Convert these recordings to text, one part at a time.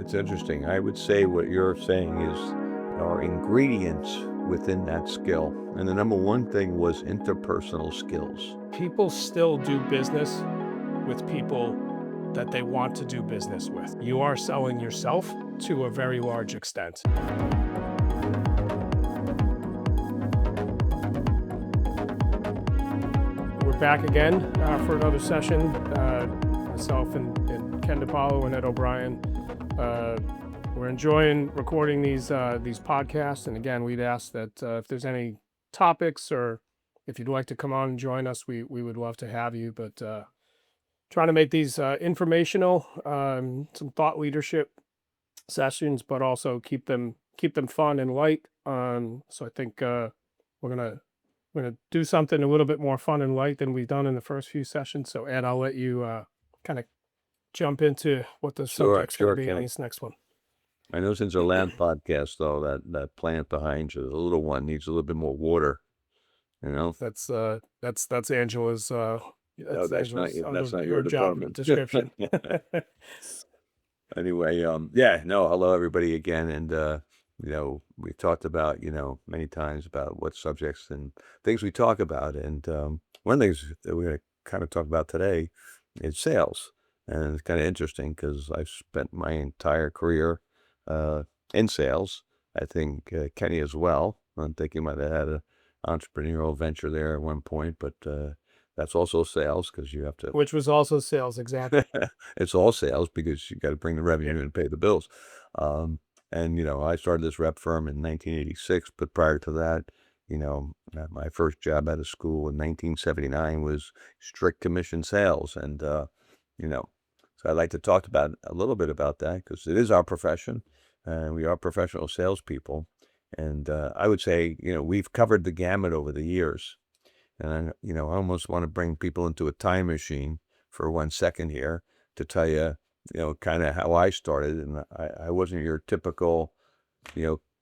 It's interesting. I would say what you're saying is our ingredients within that skill. And the number one thing was interpersonal skills. People still do business with people that they want to do business with. You are selling yourself to a very large extent. We're back again for another session. Myself and Ken DePalo and Ed O'Brien. We're enjoying recording these podcasts. And again, we'd ask that if there's any topics or if you'd like to come on and join us, we would love to have you. But trying to make these informational, some thought leadership sessions, but also keep them fun and light. So I think we're gonna do something a little bit more fun and light than we've done in the first few sessions. So Ed, I'll let you kind of jump into what the subject's going to be on this next one. I know since our last podcast, though, that plant behind you, the little one, needs a little bit more water. You know, that's Angela's. That's not your job department. description. Anyway, hello everybody again, and we talked about many times about what subjects and things we talk about, and one of the things that we're going to kind of talk about today is sales, and it's kind of interesting because I've spent my entire career in sales. I think Kenny as well. I'm thinking might have had an entrepreneurial venture there at one point, but that's also sales because you have to. Which was also sales, exactly. It's all sales because you got to bring the revenue and pay the bills. And I started this rep firm in 1986, but prior to that, my first job out of school in 1979 was strict commission sales, and so I'd like to talk about a little bit about that because it is our profession, and we are professional salespeople. And I would say, we've covered the gamut over the years. And, I almost want to bring people into a time machine for 1 second here to tell you, kind of how I started. And I wasn't your typical,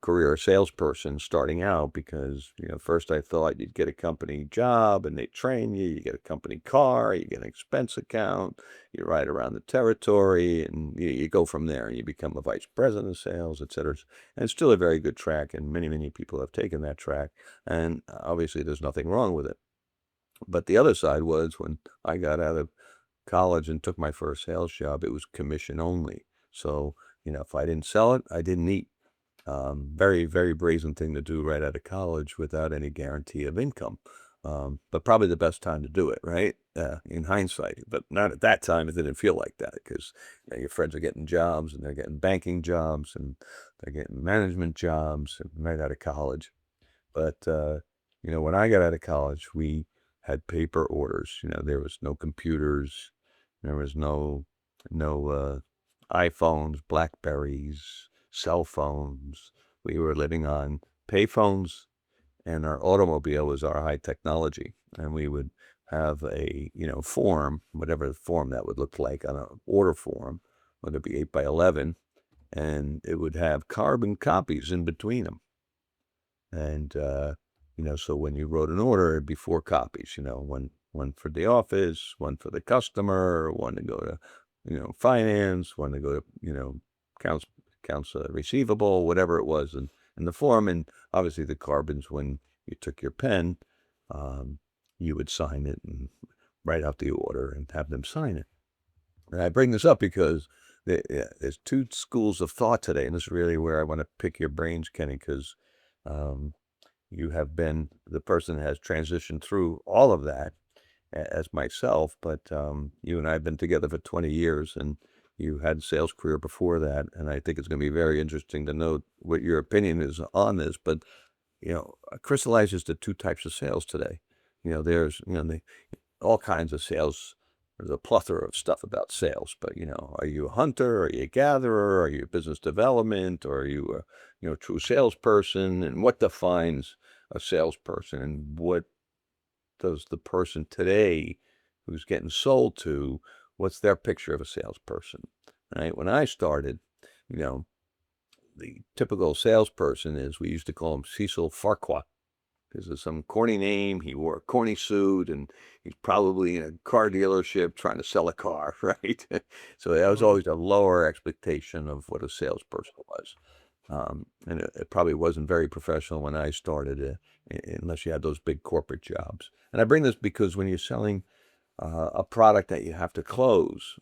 career salesperson starting out because, first I thought you'd get a company job and they train you, you get a company car, you get an expense account, you ride around the territory, and you go from there and you become a vice president of sales, et cetera. And it's still a very good track, and many, many people have taken that track. And obviously there's nothing wrong with it. But the other side was when I got out of college and took my first sales job, it was commission only. So, if I didn't sell it, I didn't eat. Very, very brazen thing to do right out of college without any guarantee of income. But probably the best time to do it, right? In hindsight, but not at that time. It didn't feel like that because your friends are getting jobs and they're getting banking jobs and they're getting management jobs right out of college. But, when I got out of college, we had paper orders. There was no computers. There was no iPhones, Blackberries, cell phones. We were living on payphones, and our automobile was our high technology. And we would have a, form, whatever form that would look like on an order form, whether it be 8 by 11, and it would have carbon copies in between them. And, so when you wrote an order, it'd be 4 copies, one for the office, one for the customer, one to go to, finance, one to go to, accounts receivable, whatever it was in the form. And obviously the carbons, when you took your pen, you would sign it and write out the order and have them sign it. And I bring this up because there's 2 schools of thought today, and this is really where I want to pick your brains, Kenny, because you have been the person that has transitioned through all of that as myself, but you and I have been together for 20 years, and you had a sales career before that, and I think it's going to be very interesting to know what your opinion is on this. But, crystallizes the 2 types of sales today. There's, all kinds of sales. There's a plethora of stuff about sales, but, are you a hunter? Are you a gatherer? Are you business development? Or are you a, true salesperson? And what defines a salesperson? And what does the person today who's getting sold to, what's their picture of a salesperson, right? When I started, the typical salesperson is, we used to call him Cecil Farquhar. because of some corny name. He wore a corny suit, and he's probably in a car dealership trying to sell a car, right? So that was Mhm. always a lower expectation of what a salesperson was. And it probably wasn't very professional when I started, unless you had those big corporate jobs. And I bring this because when you're selling a product that you have to close,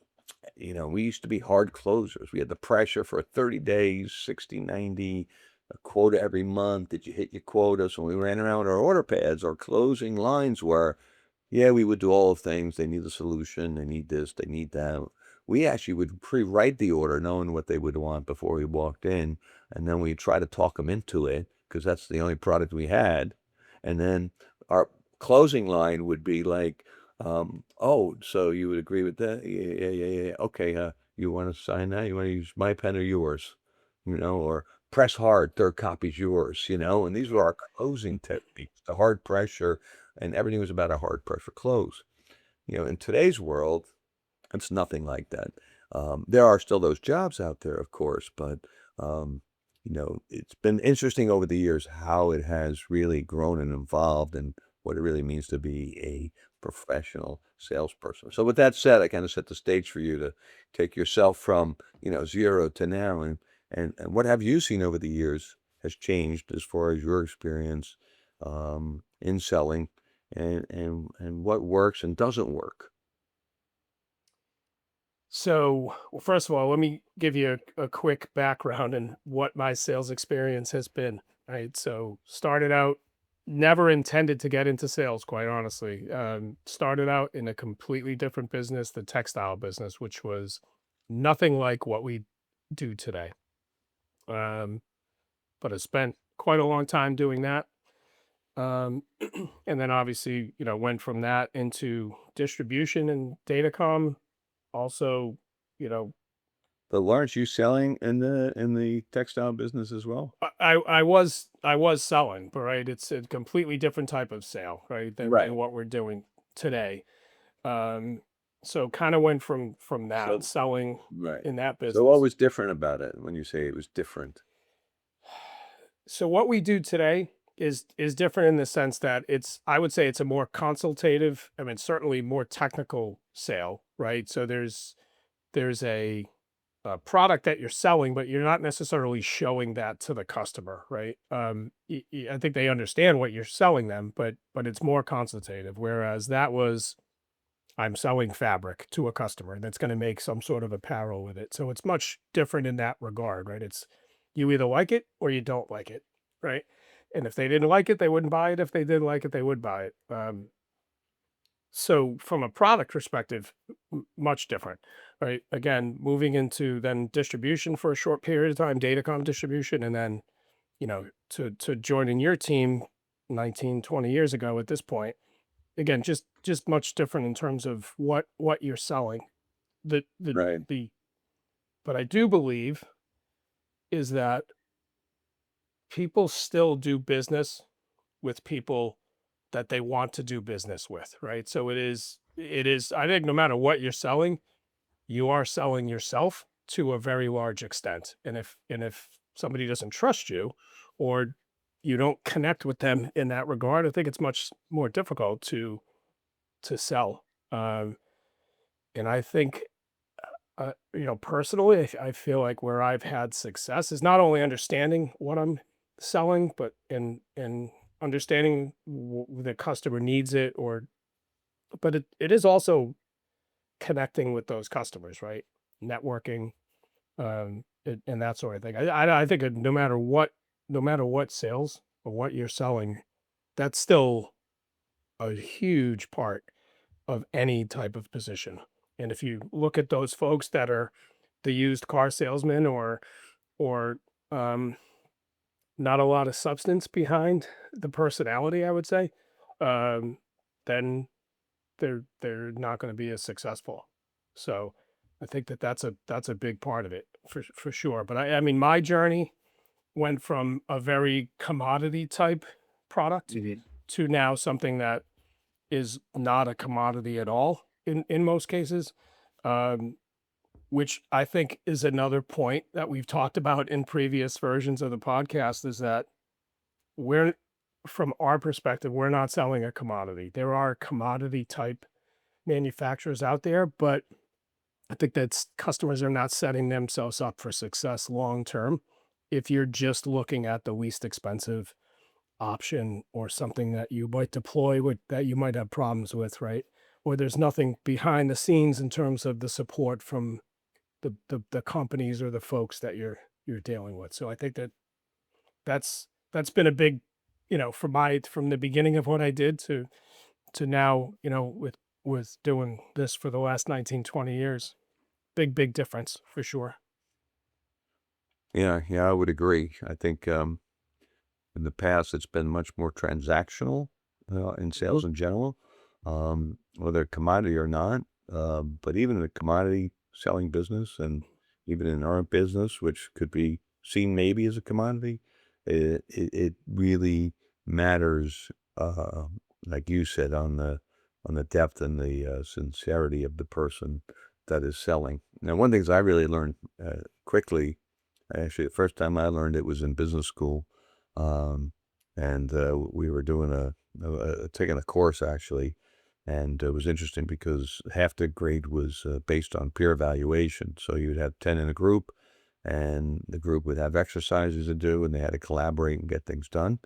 we used to be hard closers. We had the pressure for 30 days, 60, 90, a quota every month. Did you hit your quota? So we ran around our order pads. Our closing lines were, yeah, we would do all the things. They need a solution. They need this. They need that. We actually would pre-write the order knowing what they would want before we walked in. And then we try to talk them into it because that's the only product we had. And then our closing line would be like, oh, so you would agree with that? Yeah, yeah, yeah, yeah. Okay, you want to sign that? You want to use my pen or yours? Or press hard, third copy's yours, and these were our closing techniques, the hard pressure, and everything was about a hard pressure close. In today's world, it's nothing like that. There are still those jobs out there, of course, but it's been interesting over the years how it has really grown and evolved and what it really means to be a professional salesperson. So with that said, I kind of set the stage for you to take yourself from, 0 to now, and what have you seen over the years has changed as far as your experience in selling and what works and doesn't work. So, well, first of all, let me give you a quick background in what my sales experience has been. Right. So, started out, never intended to get into sales, quite honestly. Started out in a completely different business, the textile business, which was nothing like what we do today. Um, but I spent quite a long time doing that. Um, and then obviously, went from that into distribution and datacom. Also, you know, But weren't you selling in the textile business as well? I was selling, but right, it's a completely different type of sale, right, than Right. what we're doing today. Um, so kind of went from that So selling right. in that So what business. was different about it when you say it was different? So what we do today is different in the sense that I would say it's a more consultative, I mean, certainly more technical sale, right? So there's a product that you're selling, but you're not necessarily showing that to the customer, right? I think they understand what you're selling them, but it's more consultative. Whereas that was, I'm selling fabric to a customer that's going to make some sort of apparel with it. So it's much different in that regard, right? It's you either like it or you don't like it, right? And if they didn't like it, they wouldn't buy it. If they did like it, they would buy it. So from a product perspective, much different, right? Again, moving into then distribution for a short period of time, datacom distribution, and then, to joining your team 19, 20 years ago at this point. Again, just much different in terms of what you're selling. The the Right. the but I do believe is that people still do business with people that they want to do business with, right? So it is I think no matter what you're selling, you are selling yourself to a very large extent. And if somebody doesn't trust you or you don't connect with them in that regard, I think it's much more difficult to sell. Um, and I think personally, I feel like where I've had success is not only understanding what I'm selling, but in understanding the customer needs it, but it is also connecting with those customers, right? Networking, and that sort of thing. I think no matter what sales or what you're selling, that's still a huge part of any type of position. And if you look at those folks that are the used car salesman or um, not a lot of substance behind the personality, I would say, um, then they're not going to be as successful. So I think that's a big part of it for sure. But I mean, my journey went from a very commodity type product Mhm. to now something that is not a commodity at all in most cases, um, which I think is another point that we've talked about in previous versions of the podcast is that we're from our perspective, we're not selling a commodity. There are commodity type manufacturers out there, but I think that customers are not setting themselves up for success long term if you're just looking at the least expensive option or something that you might deploy with that you might have problems with, right? Or there's nothing behind the scenes in terms of the support from the companies or the folks that you're dealing with. So I think that that's been a big, from the beginning of what I did to now, with doing this for the last 19, 20 years. Big difference for sure. Yeah, yeah, I would agree. I think in the past it's been much more transactional in Mhm. sales in general, whether commodity or not. But even in the commodity selling business, and even in our business, which could be seen maybe as a commodity, it really matters. Like you said, on the depth and the sincerity of the person that is selling. Now, one of the things I really learned quickly. Actually, the first time I learned it was in business school, um, and we were doing taking a course actually, and it was interesting because half the grade was based on peer evaluation. So you'd have 10 in a group, and the group would have exercises to do, and they had to collaborate and get things done.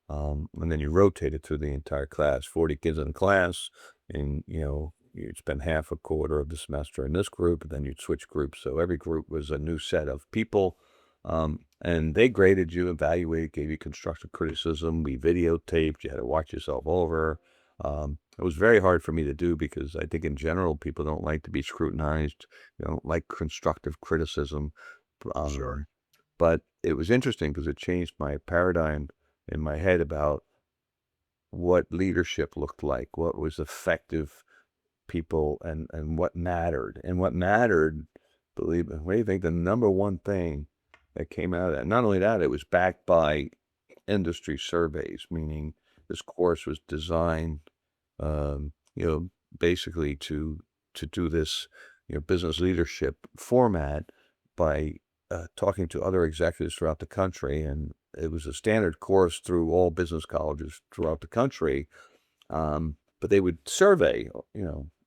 And then you rotated through the entire class, 40 kids in class, and you'd spend half a quarter of the semester in this group, and then you'd switch groups. So every group was a new set of people, and they graded you, evaluated, gave you constructive criticism. We videotaped. You had to watch yourself over. It was very hard for me to do because I think in general people don't like to be scrutinized. They don't like constructive criticism. Sure. Um, but it was interesting because it changed my paradigm in my head about what leadership looked like, what was effective people, and what mattered. And what mattered, believe me, what do you think the number one thing that came out of that? Not only that, it was backed by industry surveys, meaning this course was designed, you know, basically to do this, business leadership format by talking to other executives throughout the country, and it was a standard course through all business colleges throughout the country. But they would survey,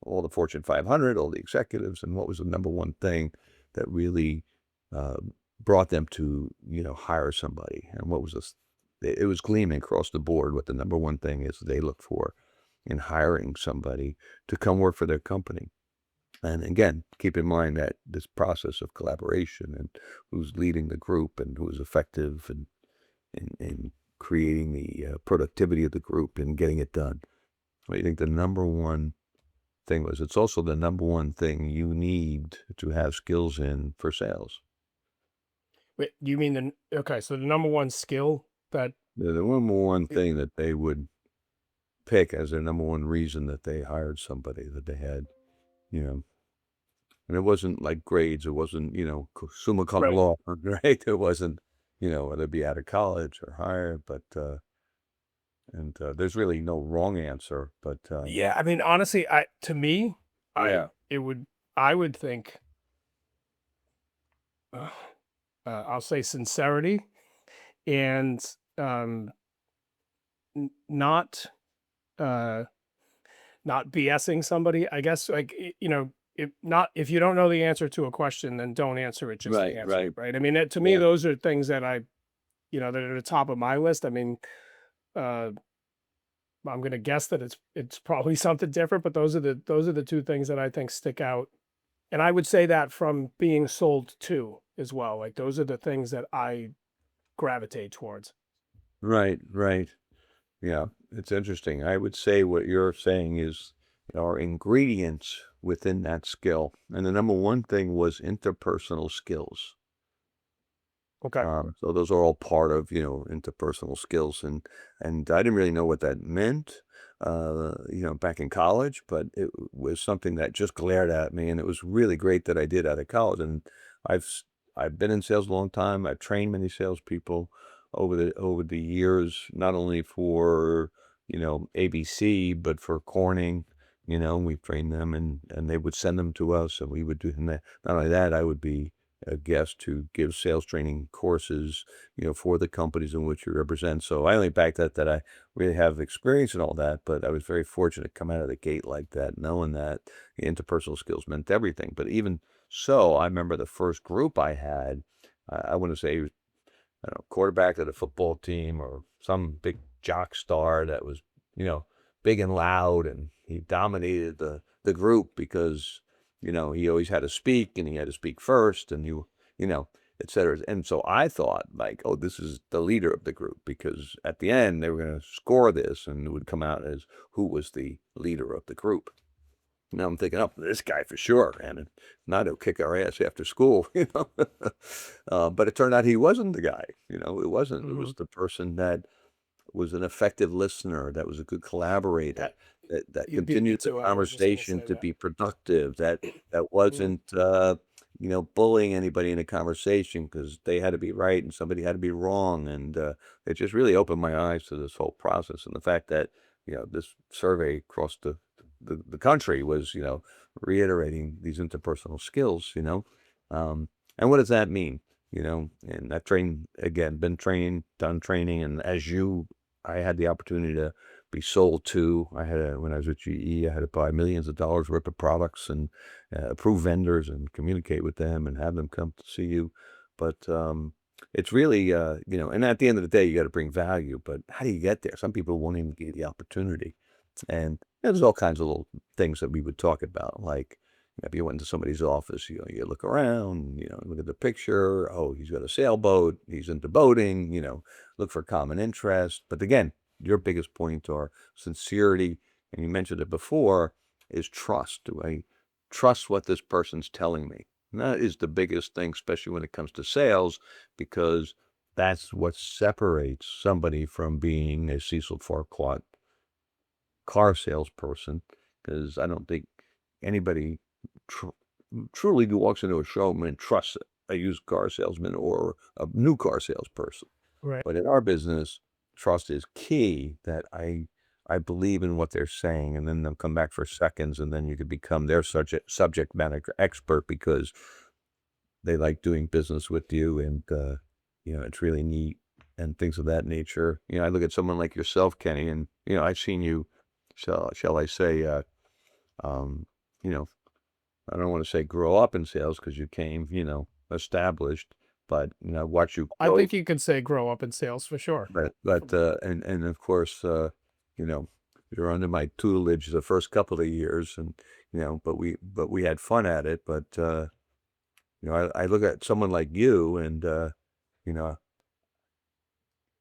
all the Fortune 500, all the executives, and what was the number one thing that really uh, brought them to, hire somebody, and what was this? It was gleaming across the board what the number one thing is they look for in hiring somebody to come work for their company. And again, keep in mind that this process of collaboration and who's leading the group and who's effective and in creating the productivity of the group and getting it done. What do you think the number one thing was? It's also the number one thing you need to have skills in for sales. Wait, you mean okay, so the number one skill that The number one thing that they would pick as their number one reason that they hired somebody that they had, you know, and it wasn't like grades. It wasn't, summa cum right. laude, right? It wasn't, whether it be out of college or higher, but, and there's really no wrong answer, but, Yeah, I mean, honestly, I to me, I yeah, it would I would think, uh, I'll say sincerity and, um, not, uh not BSing somebody, I guess, like, if you don't know the answer to a question, then don't answer it just to right, answer it, right. right? I mean, to me, Yeah. those are things that that are at the top of my list. I mean, uh, I'm gonna guess that it's probably something different, but those are the 2 things that I think stick out. And I would say that from being sold to as well, like, those are the things that I gravitate towards. Right, right. Yeah, it's interesting. I would say what you're saying is are ingredients within that skill. And the number one thing was interpersonal skills. Okay. So those are all part of, interpersonal skills. And I didn't really know what that meant, back in college, but it was something that just glared at me. And it was really great that I did out of college. And I've, s- I've been in sales a long time. I've trained many salespeople over the years, not only for, ABC, but for Corning. We trained them, and they would send them to us, and we would do. And not only that, I would be a guest to give sales training courses, for the companies in which you represent. So I only back that I really have experience in all that, but I was very fortunate to come out of the gate like that, knowing that the interpersonal skills meant everything. But even so, I remember the first group I had, I want to say, I don't know, quarterback of the football team or some big jock star that was, you know, big and loud, and he dominated the group because, he always had to speak and he had to speak first, and et cetera. And so I thought, like, oh, this is the leader of the group, because at the end they were going to score this and it would come out as who was the leader of the group. Now I'm thinking, oh, this guy for sure, man. And not he'll kick our ass after school, But it turned out he wasn't the guy. It wasn't. It Hmm. was the person that was an effective listener, that was a good collaborator, That that you beat me continued the to it. I was just gonna conversation say to that. be productive, that Mhm. wasn't bullying anybody in a conversation because they had to be right and somebody had to be wrong. And it just really opened my eyes to this whole process, and the fact that this survey across the country was reiterating these interpersonal skills. Um, and what does that mean? And I've trained, again, been trained, done training, and I had the opportunity to be sold to. When I was with GE, I had to buy millions of dollars worth of products and approve vendors and communicate with them and have them come to see you. But it's really, and at the end of the day, you got to bring value. But how do you get there? Some people won't even get the opportunity. And there's all kinds of little things that we would talk about, like if you went into somebody's office, you look around, look at the picture. Oh, he's got a sailboat. He's into boating. Look for common interest. But again, your biggest point are sincerity, and you mentioned it before, is trust. Do I trust what this person's telling me? And that is the biggest thing, especially when it comes to sales, because that's what separates somebody from being a Cecil Farquhar car salesperson, because I don't think anybody tr- truly who walks into a showroom and trusts a used car salesman or a new car salesperson. Right. But in our business, trust is key. That I believe in what they're saying, and then they'll come back for seconds, and then you could become their subject matter expert because they like doing business with you, and it's really neat and things of that nature. I look at someone like yourself, Kenny, and I've seen you, shall I say, um, you know, I don't want to say grow up in sales because you came, established, but watch you I go. think you could say grow up in sales for sure. And of course, you know, you're under my tutelage the first couple of years, and but we had fun at it. But I look at someone like you, and you know,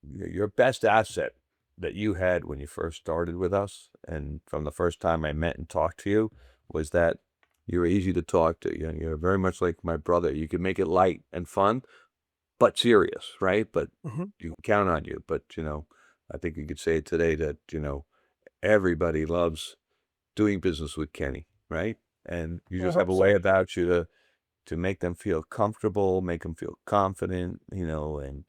your best asset that you had when you first started with us, and from the first time I met and talked to you, was that you were easy to talk to. You're very much like my brother. You could make it light and fun, but serious, right? But Hmm. you can count on you. But I think you could say today that everybody loves doing business with Kenny, right? And you I just have hope a way so. about you to make them feel comfortable, make them feel confident, and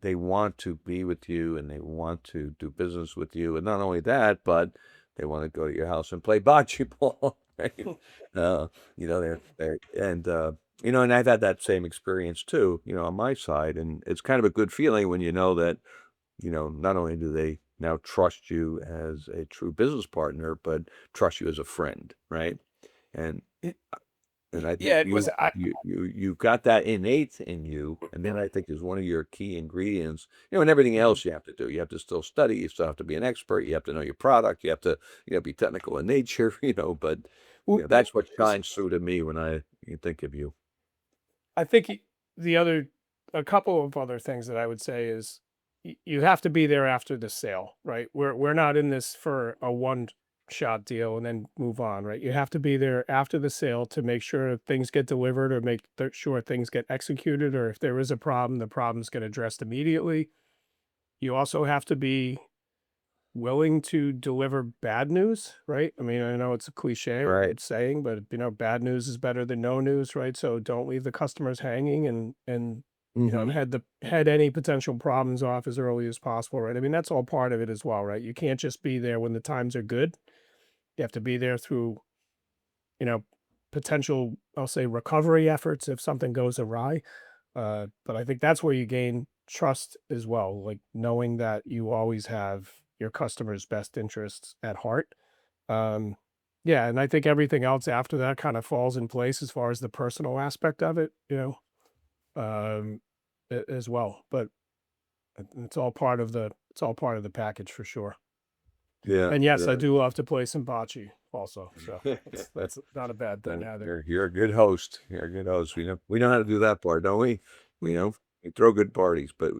they want to be with you and they want to do business with you. And not only that, but they want to go to your house and play bocce ball, right? Uh, they're and I've had that same experience too, on my side. And it's kind of a good feeling when you know that, not only do they now trust you as a true business partner, but trust you as a friend, right? And It- and I think yeah, it was. you've got that innate in you, and then I think is one of your key ingredients. And everything Mhm. else you have to do. You have to still study. You still have to be an expert. You have to know your product. You have to, be technical in nature. But that's what It's- shines through to me when I think of you. I think the other, a couple of other things that I would say is you have to be there after the sale, right? We're not in this for a one shot deal and then move on, right? You have to be there after the sale to make sure things get delivered or make sure things get executed, or if there is a problem, the problems get addressed immediately. You also have to be willing to deliver bad news, right? I mean, I know it's a cliche Right. saying, but bad news is better than no news, right? So don't leave the customers hanging, and Mm-hmm. head any potential problems off as early as possible, right? I mean, that's all part of it as well, right? You can't just be there when the times are good. You have to be there through, you know, potential, I'll say, recovery efforts if something goes awry. But I think that's where you gain trust as well, like knowing that you always have your customer's best interests at heart. Um, yeah, and I think everything else after that kind of falls in place as far as the personal aspect of it, um, as well. But it's all part of the package for sure. Yeah. And yes, I do love to play some bocce also, so Yeah. that's not a bad thing either. You're a good host. You're a good host. We know how to do that part, don't we? We know we throw good parties, but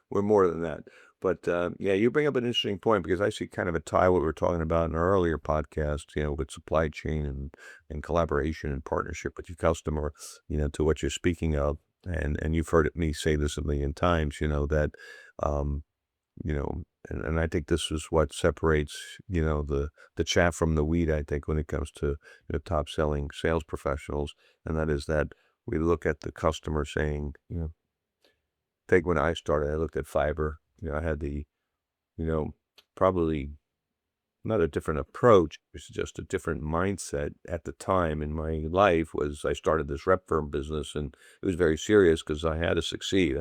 we're more than that. But yeah, you bring up an interesting point because I see kind of a tie what we were talking about in our earlier podcast, with supply chain and collaboration and partnership with your customer, to what you're speaking of. And you've heard me say this a million times, that um, you know, and I think this is what separates, the chaff from the wheat, I think, when it comes to top selling sales professionals. And that is that we look at the customer saying, take when I started, I looked at fiber, I had the, you know, probably not a different approach, it's just a different mindset at the time in my life was I started this rep firm business and it was very serious because I had to succeed.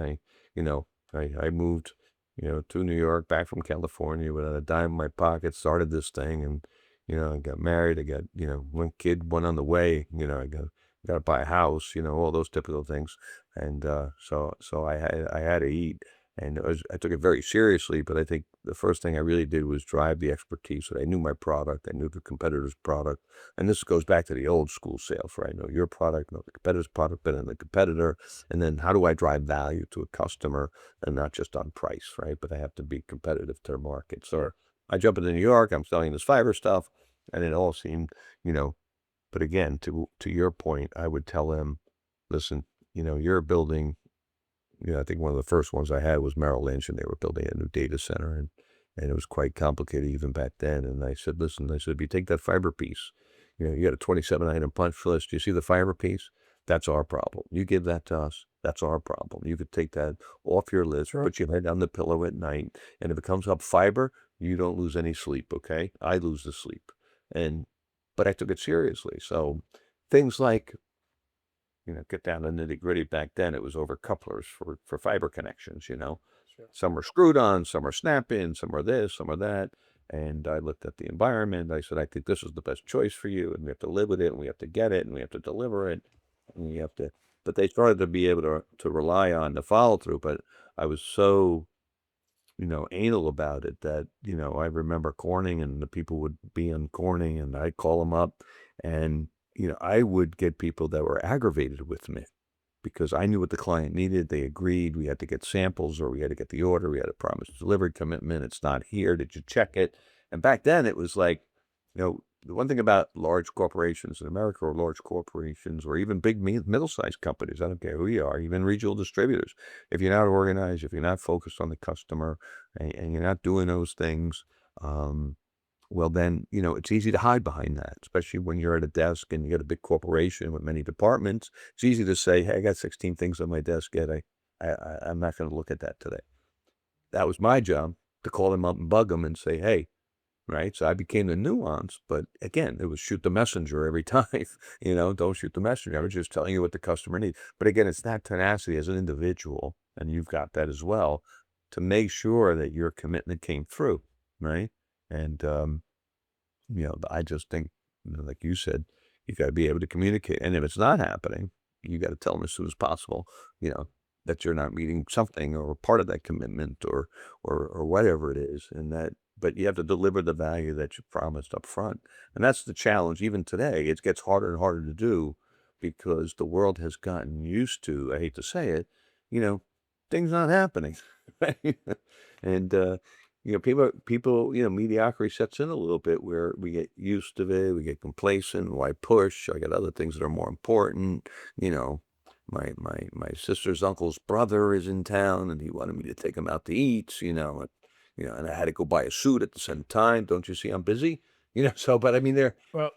You know, I moved, to New York back from California without a dime in my pocket, started this thing and, I got married. I got, one kid, one on the way, got to buy a house, all those typical things. And, so I had to eat. And I took it very seriously, but I think the first thing I really did was drive the expertise that I knew my product, I knew the competitor's product. And this goes back to the old school sales, right? I know your product, know the competitor's product better than the competitor. And then how do I drive value to a customer and not just on price, right? But I have to be competitive to their market. So I jump into New York, I'm selling this fiber stuff, and it all seemed, but again, to your point, I would tell them, listen, you're building. I think one of the first ones I had was Merrill Lynch, and they were building a new data center, and it was quite complicated even back then. And I said, listen, if you take that fiber piece, you got a 27-item punch list. You see the fiber piece? That's our problem. You give that to us. That's our problem. You could take that off your list, Sure. put your head on the pillow at night, and if it comes up fiber, you don't lose any sleep, okay? I lose the sleep. But I took it seriously. So things like get down to nitty gritty. Back then, it was over couplers for fiber connections. Sure. Some are screwed on, some are snap in, some are this, some are that. And I looked at the environment. I said, I think this is the best choice for you, and we have to live with it, and we have to get it, and we have to deliver it, and we have to. But they started to be able to rely on the follow through. But I was so anal about it that, I remember Corning and the people would be on Corning and I'd call them up and, I would get people that were aggravated with me because I knew what the client needed. They agreed. We had to get samples or we had to get the order. We had a promise delivery commitment. It's not here. Did you check it? And back then it was like, the one thing about large corporations in America or large corporations or even big middle-sized companies, I don't care who you are, even regional distributors, if you're not organized, if you're not focused on the customer and you're not doing those things, well then, it's easy to hide behind that, especially when you're at a desk and you got a big corporation with many departments. It's easy to say, hey, I got 16 things on my desk yet. I'm not going to look at that today. That was my job, to call them up and bug them and say, hey, right? So I became the nuance, but again, it was shoot the messenger every time, don't shoot the messenger. I was just telling you what the customer needs. But again, it's that tenacity as an individual, and you've got that as well, to make sure that your commitment came through, right? And, I just think, like you said, you got to be able to communicate. And if it's not happening, you got to tell them as soon as possible, that you're not meeting something or part of that commitment or whatever it is. But you have to deliver the value that you promised up front. And that's the challenge. Even today, it gets harder and harder to do because the world has gotten used to, I hate to say it, you know, things not happening. Right? And, people, mediocrity sets in a little bit where we get used to it, we get complacent, why push? I got other things that are more important, you know. My sister's uncle's brother is in town and he wanted me to take him out to eat, and I had to go buy a suit at the same time. Don't you see I'm busy? So, but I mean, Well,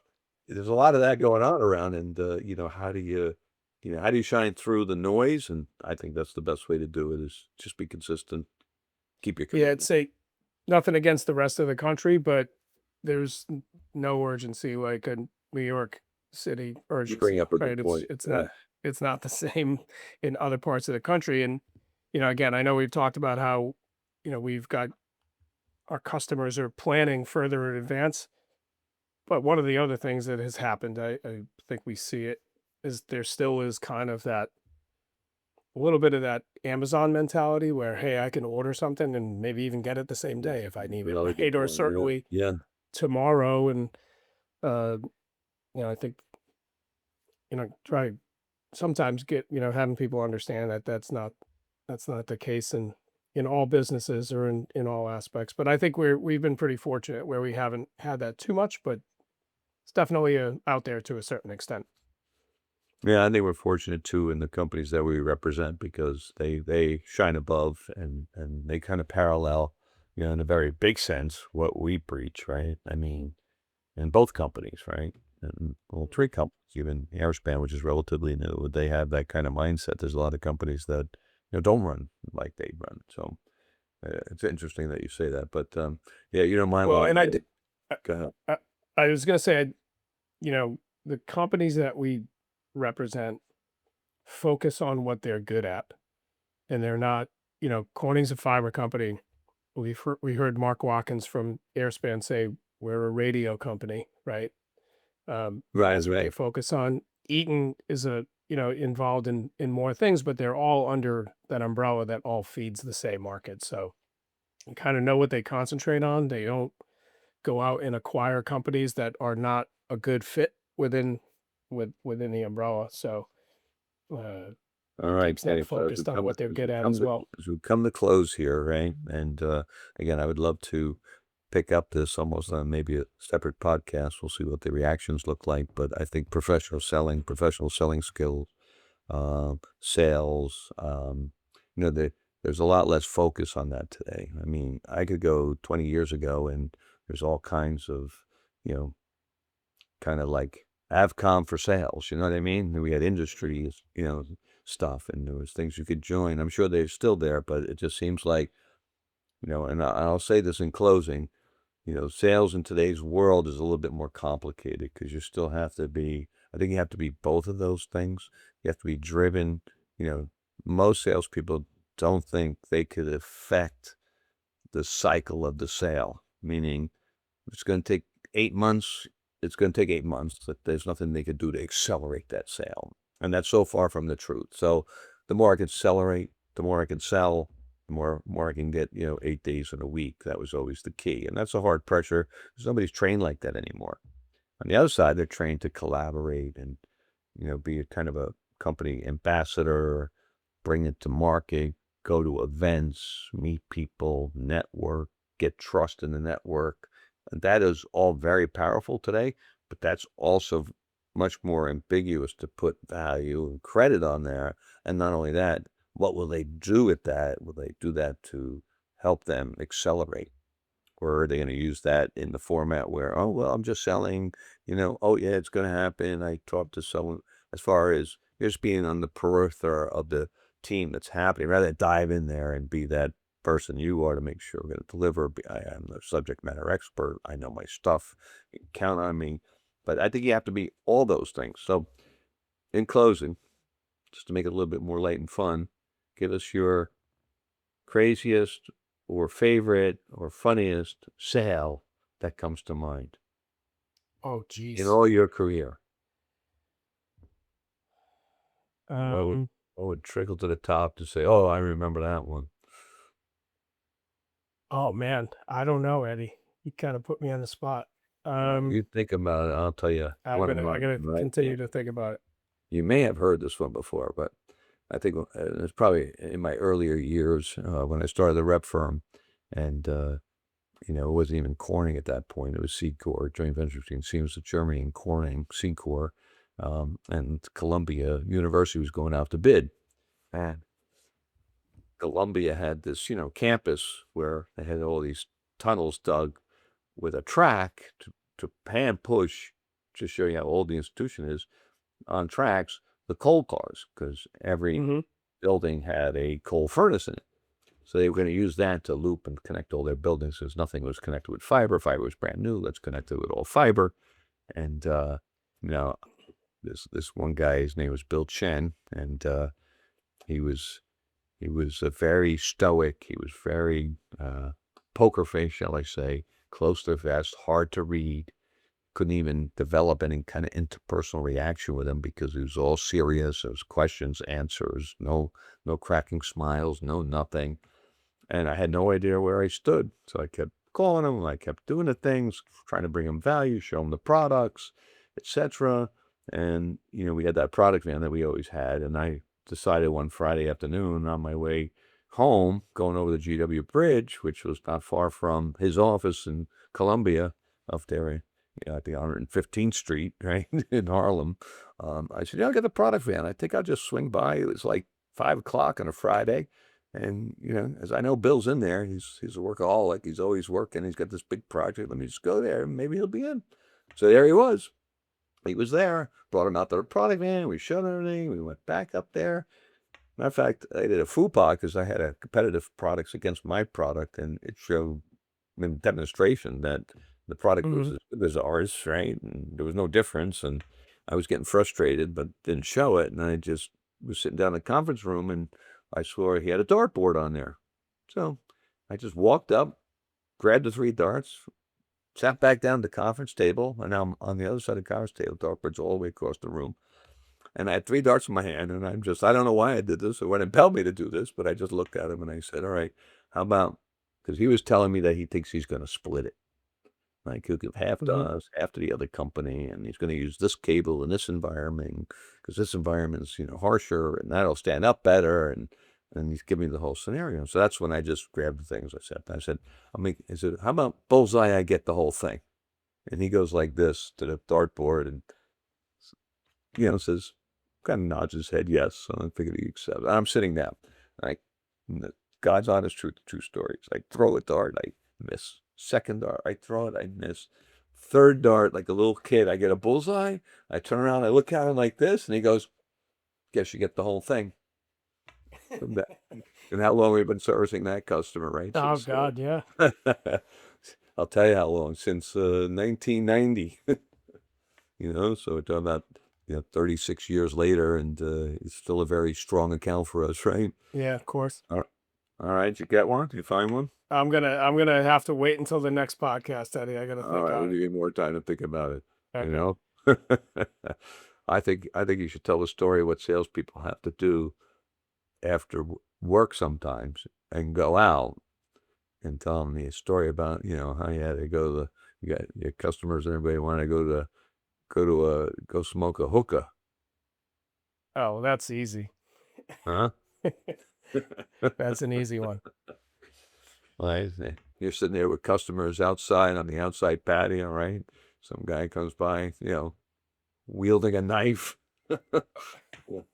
there's a lot of that going on around and, how do you shine through the noise? And I think that's the best way to do it is just be consistent, keep your yeah, I'd commitment. say nothing against the rest of the country, but there's no urgency like a New York city You urgency, bring up a right? good point. It's not the same in other parts of the country. And, again, I know we've talked about how, we've got our customers are planning further in advance. But one of the other things that has happened, I think we see it, is there still is kind of that a little bit of that Amazon mentality where, hey, I can order something and maybe even get it the same day if I need it, Another good right? Or point. Yeah. certainly Yeah. tomorrow. And uh, I think, try sometimes get, having people understand that that's not the case in all businesses or in all aspects. But I think we've been pretty fortunate where we haven't had that too much, but it's definitely out there to a certain extent. Yeah, I think we're fortunate too in the companies that we represent because they shine above and they kind of parallel, in a very big sense, what we preach, right? I mean, in both companies, right? And well, three companies, even Airspan, which is relatively new, they have that kind of mindset. There's a lot of companies that don't run like they run. So it's interesting that you say that. But yeah, my Well, line. and I, Go ahead. I, I was gonna say, the companies that we represent focus on what they're good at, and they're not, Corning's a fiber company. We heard Mark Watkins from Airspan say we're a radio company, right? Right, That's is what they right. focus on. Eaton is involved in more things, but they're all under that umbrella that all feeds the same market. So you kind of know what they concentrate on. They don't go out and acquire companies that are not a good fit within the umbrella. So All right, keeps them Kenny. So focused on what they're good at as well. as we come to close here, right? And again, I would love to pick up this almost on maybe a separate podcast. We'll see what the reactions look like. But I think professional selling skills, sales, there's a lot less focus on that today. I mean, I could go 20 years ago and there's all kinds of, you know, kind of like Avcom for sales, you know what I mean? And we had industries, stuff, and there was things you could join. I'm sure they're still there, but it just seems like, and I'll say this in closing, sales in today's world is a little bit more complicated because you still have to be, I think you have to be both of those things. You have to be driven, most salespeople don't think they could affect the cycle of the sale, meaning it's going to take 8 months. It's going to take 8 months. That there's nothing they could do to accelerate that sale. And that's so far from the truth. So the more I can accelerate, the more I can sell, the more I can get, 8 days in a week. That was always the key. And that's a hard pressure. Nobody's trained like that anymore. On the other side, they're trained to collaborate and, be a kind of a company ambassador, bring it to market, go to events, meet people, network, get trust in the network. And that is all very powerful today, but that's also much more ambiguous to put value and credit on there. And not only that, what will they do with that? Will they do that to help them accelerate? Or are they going to use that in the format where, oh, well, I'm just selling, oh, yeah, it's going to happen. I talked to someone, as far as just being on the periphery of the team that's happening, rather than dive in there and be that person you are to make sure we're going to deliver. I am the subject matter expert. I know my stuff. You can count on me. But I think you have to be all those things. So in closing, just to make it a little bit more light and fun, give us your craziest or favorite or funniest sale that comes to mind Oh, in geez. all your career. What would, Um, what would trickle to the top to say, oh, I remember that one? oh man, I don't know, Eddie. You kind of put me on the spot. Um, You think about it, I'll tell you one of I mine, gotta right? continue to think about it. You may have heard this one before, but I think it's probably in my earlier years when I started the rep firm, and it wasn't even Corning at that point. It was Secor, joint venture between Siemens of Germany and Corning, Secor, and Columbia University was going out to bid. And Columbia had this, campus where they had all these tunnels dug with a track to hand push, to show you how old the institution is, on tracks, the coal cars, because every Hmm. building had a coal furnace in it. So they were going to use that to loop and connect all their buildings, because nothing was connected with fiber. Fiber was brand new. Let's connect it with all fiber. And, this one guy, his name was Bill Chen, and he was a very stoic. He was very poker face, shall I say, close to the vest, hard to read. Couldn't even develop any kind of interpersonal reaction with him because he was all serious. It was questions, answers, no cracking smiles, no nothing. And I had no idea where I stood. So I kept calling him, and I kept doing the things, trying to bring him value, show him the products, etc. And, we had that product van that we always had. And I decided one Friday afternoon on my way home, going over the GW Bridge, which was not far from his office in Columbia, up there at the 115th Street, right, in Harlem. I said, I'll get the product van. I think I'll just swing by. It was like 5 o'clock on a Friday. And, as I know Bill's in there, he's a workaholic. He's always working. He's got this big project. Let me just go there. Maybe he'll be in. So there he was. He was there. Brought him out to the product van. We showed him everything. We went back up there. Matter of fact, I did a FUPA because I had a competitive products against my product, and it showed in demonstration that the product was as good as ours, right? And there was no difference. And I was getting frustrated, but didn't show it. And I just was sitting down in the conference room, and I saw he had a dartboard on there. So I just walked up, grabbed the 3 darts, sat back down at the conference table, and now I'm on the other side of the conference table. Dartboard's all the way across the room. And I had 3 darts in my hand, and I don't know why I did this or what impelled me to do this, but I just looked at him and I said, all right, how about, because he was telling me that he thinks he's going to split it. Like he'll give half to us, half to the other company, and he's going to use this cable in this environment because this environment's, harsher, and that'll stand up better. And he's giving me the whole scenario. So that's when I just grabbed the things I said, how about bullseye? I get the whole thing. And he goes like this to the dartboard and, says, kind of nods his head, yes. So I figured he accepts. I'm sitting down. God's honest truth, true stories. I throw a dart, I miss. Second dart, I throw it, I miss. Third dart, like a little kid, I get a bullseye. I turn around, I look at him like this, and he goes, guess you get the whole thing. And how long we've been servicing that customer, right? Oh, God, yeah. I'll tell you how long, since 1990. So we're talking about 36 years later, and it's still a very strong account for us, right? Yeah, of course. All right, you get one? You find one? I'm gonna have to wait until the next podcast, Eddie. I gotta think. All right, on we'll it. give you more time to think about it. Okay. I think you should tell the story of what salespeople have to do after work sometimes, and go out and tell them the story about how you had to go you got your customers and everybody want to go smoke a hookah. Oh, that's easy. Huh? That's an easy one. Right. You're sitting there with customers outside on the outside patio, right? Some guy comes by, wielding a knife.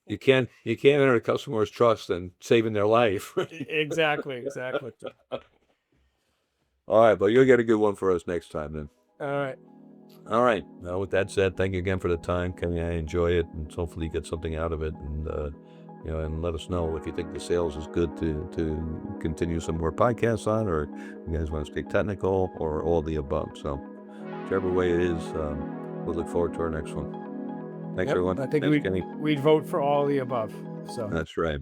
You can't enter a customer's trust and saving their life. Exactly. All right, but you'll get a good one for us next time then. All right. Well, with that said, thank you again for the time, Kenny. I enjoy it, and hopefully you get something out of it. And and let us know if you think the sales is good to continue some more podcasts on, or you guys want to stay technical, or all the above. So whichever way it is, we'll look forward to our next one. Thanks, everyone. I think Thanks, Kenny. we'd vote for all the above. So That's right.